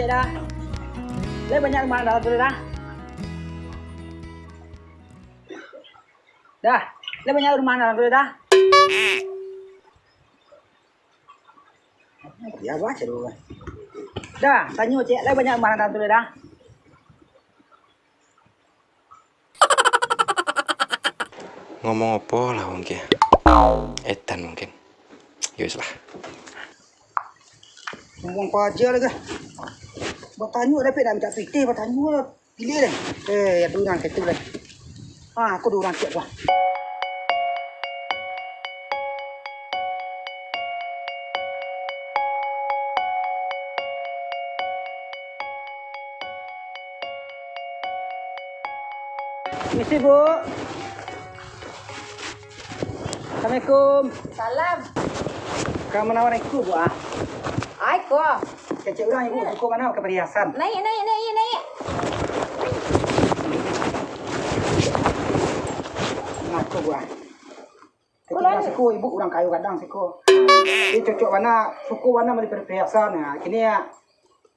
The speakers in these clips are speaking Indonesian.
dah. Lai banyak mana dah tu dah. Dah, lai banyak rumah dah tu dah. Ya baca dulu. Dah, tanya cik, lai banyak mana dah tu dah. Ngomong apa lah mungkin. Edan mungkin. Yus lah. Ngomong aja lagi. Bertanya dapat nak minta fikir, bertanya lah. Pilih dah. Ya tu orang kata dah. Aku dua orang cik gua. Misi Bu. Assalamualaikum. Salam. Kamu nawar aku Bu ah. Ai ko. Kecik orang ibu suku mana ke perhiasan? Naik. Ngaku Bu ah. Ketika suku ibu orang kayu kadang suku. Ini cocok mana suku mana beli perhiasan. Nah, kini ya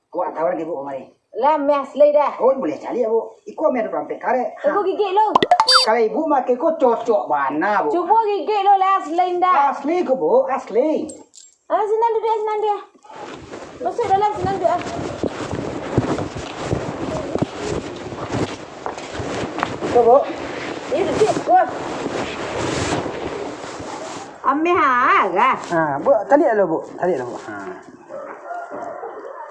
gua tahu lagi Bu mari. Lam mes lei dah. Oh boleh cari ya Bu. Iku ambil rampe kare. Aku gigit lo. Kalau ibu makai kok cocok mana Bu? Cuba gigit lo las lain dah. Asli ke Bu, asli. Senang dia. Masuk dalam senang dia. Ke Bu? Ini dia ko. Amme ha ga. Bu, tadi ada Bu.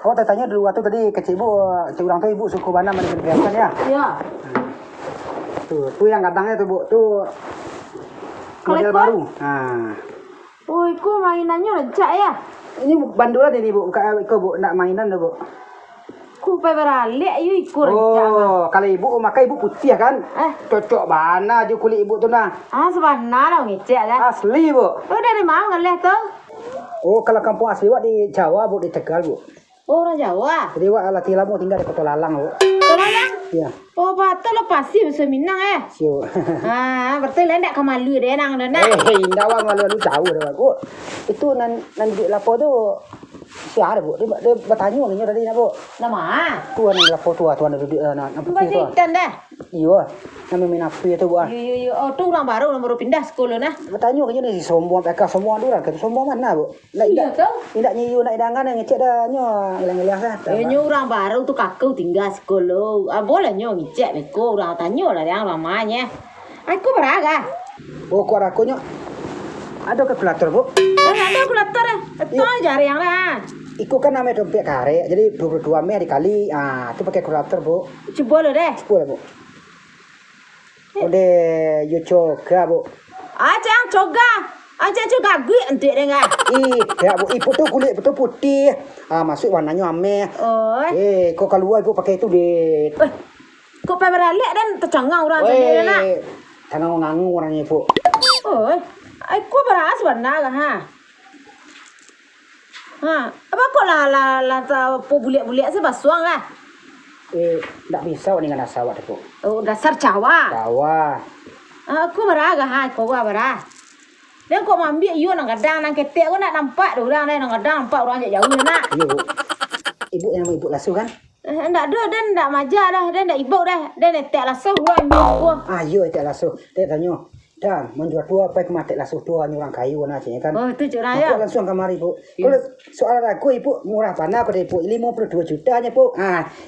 Oh, tanya dulu waktu tadi kecil Bu, cik orang tu ibu suku mana mana perhiasan ya? Ya. Tuh yang kadangnya tuh Bu, tuh model baru. Nah. Oh, iku mainannya lecak ya. Ini bandulan ini Bu, bukan Bu, nak mainan tuh Bu. Ku pe beralek yu iku lecak. Oh, kalau ibu makai ibu putih kan? Cocok mana je kulit ibu tuh nah. Sebenarnya lo ngecek dah. Asli Bu. Oh, dari mana ngeleh tu? Oh, kalau kampung asli Wak di Jawa Bu, di Tegal Bu. Oh, orang Jawa. Jadi Wak latih lama tinggal di Kota Lalang Bu. Tolalang? Iya. Oh, patut lo pasti bisa Minang Siu. Berarti lah tak kemalu dia nang dah nak. Indah Wak malu jauh dah Bu. Itu nan di lapo tuh siapa Bu? Dia bertanya ni tadi nak Bu. Nama? Tuan ni lapo tuan ada di nampak tu. Bajikan dah. Iya, nama minapi itu Bu. Yo. Oh, tu orang baru pindah sekolah nah. Bertanya kayaknya ni sombong peka sombong tu lah. Kata sombong mana Bu? Nak Iya tu. Tidak nyiu nak idangan ngecek dah nyo hilang-hilang dah. Nyo orang baru tu kakau tinggal sekolah. Boleh nyo ngecek beko orang tanya lah yang ramanya. Aku beraga. Oh, kau rakunya ada kalkulator Bu. Ada kalkulator itu jari yang lah. Iku kan namanya dompet kare, jadi 22 Mei dikali, itu pakai kalkulator Bu. Coba lo deh. Boleh Bu. Udah you coba Bu. Jangan coga. Jangan coga gue entik dengar. Ya Bu, ibu tu kulit betul putih. Masuk warnanya ame. Oh. Kau keluar Ibu pakai itu deh. Kok pe beralek dan tercengang orang sendiri nak. Tangan-ngangu orangnya Ibu. Oh. Aku beras benar ha. Apa kok lah po buliak-buliak sih basuang lah. Tak bisa dengan asawat Ibu. Oh, dasar Jawa. Jawa. Aku beraga ha, kau beras. Dia kok ambil you nang kadang nang ketek kau nak nampak tu orang nang kadang nampak orang jauh nak. Iya Bu. Ibu yang Ibu lasuh kan? Ndak ada dan ndak maja dah, dan ndak ibu dah. Dan netek lasuh orang ambil aku. Iya tak lasuh. Dia tanya, dah menjual tua apa kemati lasuh tua orang kayu nak kan? Oh, itu curang ya. Aku langsung kamar Ibu. Kalau soal aku Ibu murah mana aku Ibu 52 juta nya Bu.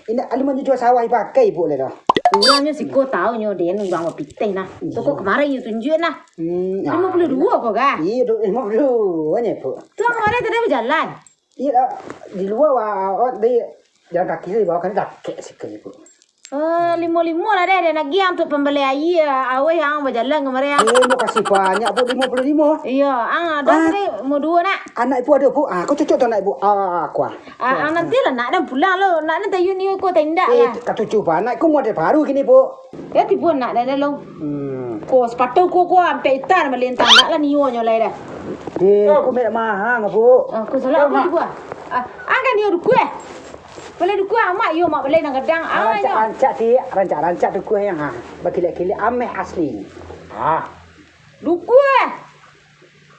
Ini alim menjual sawah pakai Ibu le dah. Orangnya si kau tahu nyo dia orang mau pitih nah. Tu kok kemarin you tunjuk nah. 52 kok ga? Iya 52 nya Bu. Tu kemarin tadi berjalan. Iya di luar di jalan kaki di bawah kan kaki sikit Ibu. 55 lah dia nak giang untuk pembeli air awal yang berjalan kemarin. Mau kasih banyak Bu 55. Iya, ada tadi mau 2 nak. Anak Ibu ada Bu. Aku cocok tu anak Ibu. Aku. Nanti lah nak dan pulang lo. Nak nanti you ni kau tindak lah. Ketujuh anak aku model baru gini Bu. Ya tipu nak dah lo. Kau sepatu kau ambil itar melintang nak lah niu nyolai dah. Aku merek mahal Bu. Kau salah aku tipu kan niu duku boleh duku amak yo mak boleh nang gedang rancak ti rancak duku yang berkilik-kilik ameh asli. Duku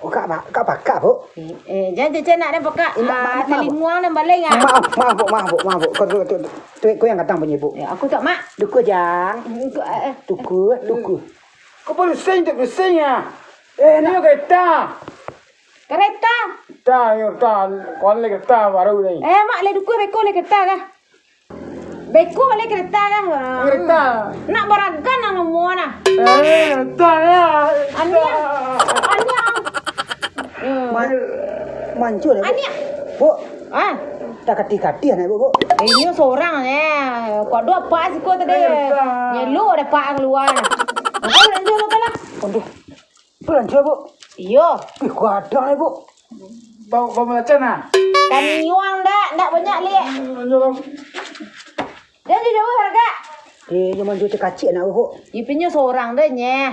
Oh, kak bakak, Bu. Jangan cecek nak dan pakak. Maaf. Telimuang dan balik ah. Maaf, Bu. Kau yang datang punya, Bu. Aku tak mak. Duku jang. Duku. Kau boleh sing ya. Ini kereta. Kereta. Kau lagi kereta baru ni. Mak le duku beko le kereta kah? Beko le kereta kah? Kereta. Nak baragan nak semua nah. Kereta ya. Ania. Mancu ni, Bu. Ania. Bu, Ah. tak kati-kati ni, Bu. Ini seorang kau dua pak sih kau tadi. Nyelo ada pak keluar. Kau lanjut lo kalah. Aduh. Pelancar, Bu. Iyo. Kau ada ni, Bu. Bawa macam mana? Kan nyuang dak banyak le. Dia jauh harga. Cuma jual kacik nak, Bu. Ipinya seorang deh nye.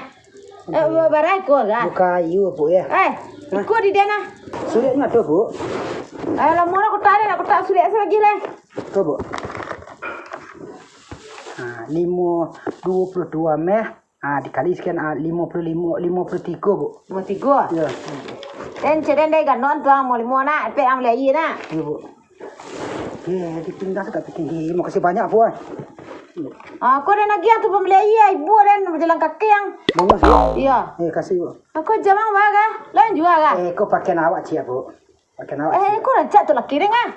Barai kau lah. Buka you, Bu ya. Ikut di dana. Sulit ni ada, Bu. Lama aku tak sulit lagi lah. Tu, Bu. 22 meh. Dikali sekian 53, Bu. Mau tiga. Ya. Dan cedek deh ganon tuang mau lima nak, pe am lagi nak. Ya, Bu. Ditinggal tak tinggi. Terima kasih banyak, Bu. Aku dah nak tu pembeli ibu dan berjalan kaki yang. Bagus, Bu. Iya. Kasih, Bu. Aku jamang baga, lain juga kah? Kau pakai awak cia, Bu. Pakai awak. Aku dah cak tu laki deng ah.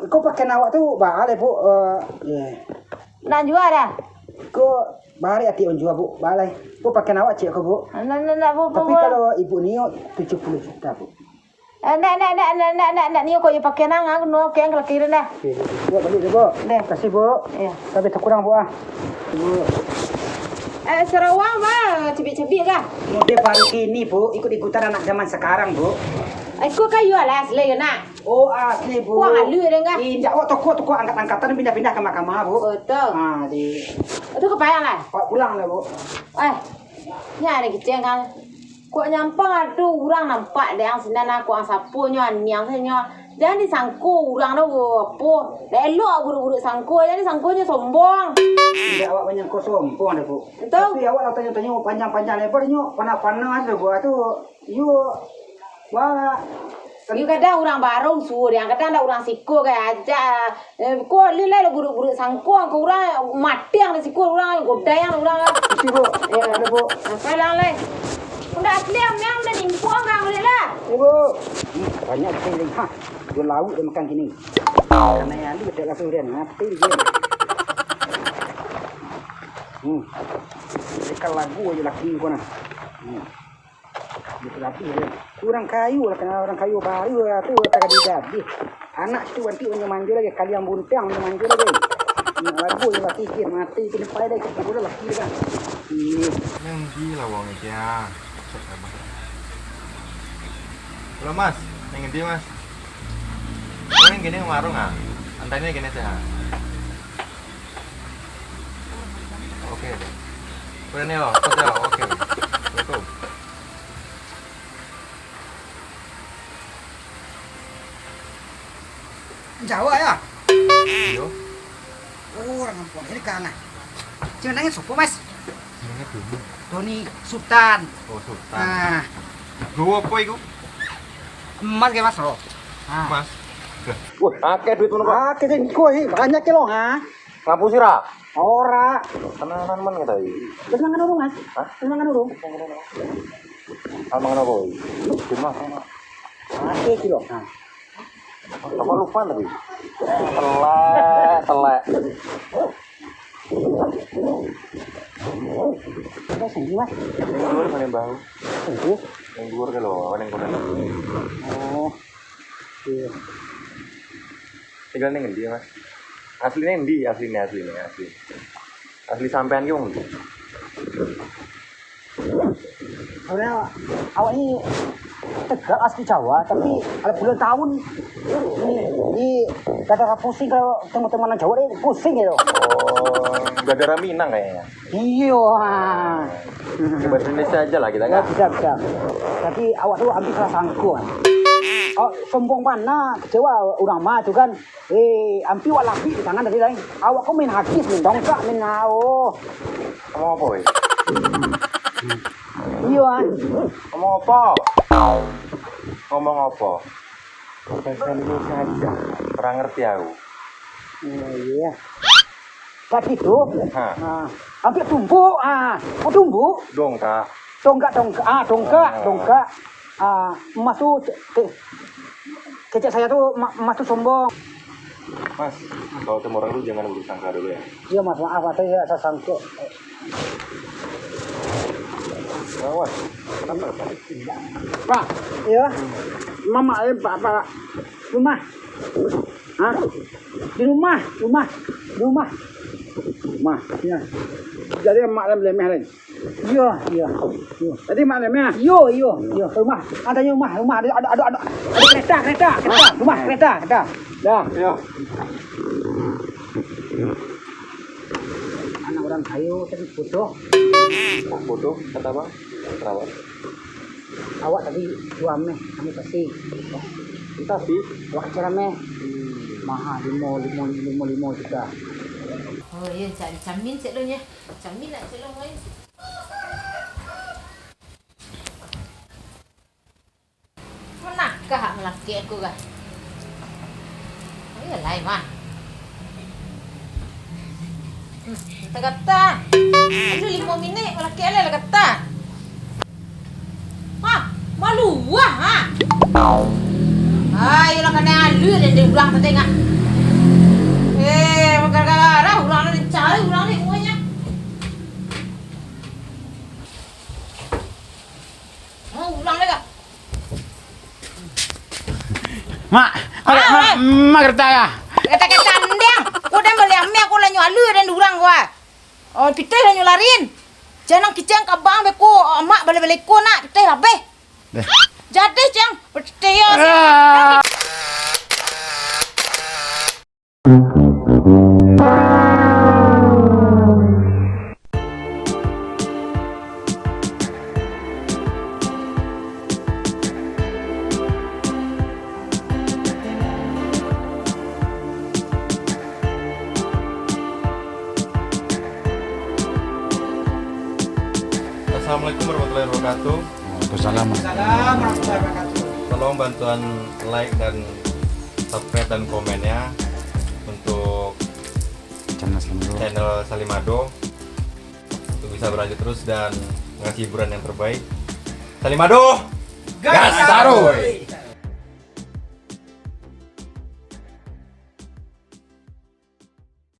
Kau pakai awak tu balai, Bu. Nak jual dah. Kau bari hati on jual, Bu. Balai. Kau pakai awak cia, Bu. Nak bu. Tapi kalau ibu ni 70 juta, Bu. Nak ni kau je pakai nang aku nak yang laki deng dah. Buat balik deh, Bu. Deh. Kasih, Bu. Ya. Tapi tak kurang, Bu. Bu. Sarawak mah cebik-cebik kah? Model baru kini, Bu. Ikut-ikutan anak zaman sekarang, Bu. Aku kayu lah asli nak. Oh, asli, Bu. Wah, halu dengan. Tidak, toko angkat-angkatan pindah-pindah ke mahkamah, Bu. Betul. Itu kepayang lah. Pak pulang lah, Bu. Ni ada kecil kan. Kau nyampang ada orang nampak dia yang sinan aku ang sapunya niang saya. Jangan disangku orang tu apa. Dah elok buruk-buruk sangku. Jangan disangkunya sombong. Tidak, awak banyak kau sombong dah, Bu. Betul. Tapi awak lah tanya-tanya panjang-panjang lebar ni, panas-panas ada, Bu. Itu, wah. You kadang orang baru suruh yang kadang ada orang siko kayak aja. Kau lilai lo buruk-buruk sangku. Kau orang mati yang siko orang godai yang orang. Mesti, Bu. Ada, Bu. Apa lah le? Udah asli yang udah nimpu enggak boleh lah. Bu. Banyak sekali. Dia lauk dia makan gini. Karena yang dia tak langsung dia mati dia. Dekat lagu aja laki kau nak. Dia laki dia. Kurang kayu lah, kena orang kayu baru lah tu tak jadi. Anak tu nanti punya manja lagi, kalian buntang punya manja lagi. Lagu aja laki dia mati kena pai dah kita boleh laki kan. Yang gila wong iki ya. Halo Mas, yang gede Mas. Yang gini warung ah. Antanya gini sih. Oke. Udah nih loh, oke. Assalamualaikum. Jawa ya? Iya. Orang kampung ini kangen. Jangan nangis sopo Mas. Jenenge dulu. Doni Sultan. Oh, Sultan. Gowo apa iku? Emas ke Mas lo? Mas. Wah, akeh duit ngono kok. Akeh sing kowe banyak ke lo ha. Ngapusi ra? Ora. Tenanan men kita iki. Wis mangan urung Mas? Hah? Wis mangan urung? Mangan apa iki? Di mas ana. Akeh ki lo. Apa lupa tapi. Telek. Kita sing Mas. Yang dhuwur paling bau. Tunggu. Yang dhuwur ke lho, ning kono. Oh. Iya. Tinggal ning endi, Mas? Asline endi? Asli. Asli sampean ki wong ndi? Sebenarnya awak ini Tegal asli Jawa, tapi kalau bulan tahun ini kadang pusing kalau teman-teman Jawa ini pusing gitu. Oh, gara-gara Minang kayaknya. Iya. Bahasa Indonesia aja lah kita Ya, kan. bisa. Jadi awak tuh ambil salah sangku. Oh, sombong mana kecewa orang mah tu kan. Ambil awak lapi di tangan dari lain. Awak kau main hakis, main dongkrak, main Kamu apa, weh? Iya ah. Ngomong apa? Ngomong apa? Bahasa Indonesia aja. Kurang ngerti aku. Iya. Tadi itu. Hah. Ah, hampir tumbuk. Ah, mau tumbuk? Dongkak. Dongkak. Ah, emas tuh kecek saya tuh emas tuh sombong. Mas, kalau ketemu orang lu jangan bersangka dulu ya. Iya mas, maaf saya sangka. Awas. Kenapa? Pak, iya. Mama Pak. Rumah. Hah? Di rumah. Ya. Jadi mak lem lemeh lain. Iya. Tadi mak lemeh. Iya. Rumah. Ada rumah. Ada kereta. Rumah kereta. Dah. Ayo. Anak orang kayu tadi foto. Bodoh, kata apa? Kenapa? Awak tadi suami kami kasih. Tapi, Awak cerame. Mahal 5 juta. Oh iya, cari camin cek dong ya. Camin nak cek dong guys. Manakah hak lelaki aku kah? Oh iya lain mah. Kata. Aduh 5 minit lelaki ala kata. Hah, malu wah ha. Ayo lah kena alu dan dia ulang tengah. Gara-gara ulang ni cari ulang ni semuanya. Oh, ulang lagi. Mak kereta ya. Kata-kata ndang. Kau dah beli ame aku lah nyalu dan urang gua. Oh, piteh lah nyularin. Jangan kicang kabang beku mak balik-balik ko nak piteh lah be. Jadi cang, piteh ya. Assalamualaikum warahmatullahi wabarakatuh. Salam warahmatullahi wabarakatuh. Tolong bantuan like dan subscribe dan komennya untuk channel Salimado untuk bisa berlanjut terus dan ngasih hiburan yang terbaik. Salimado, gas taruh.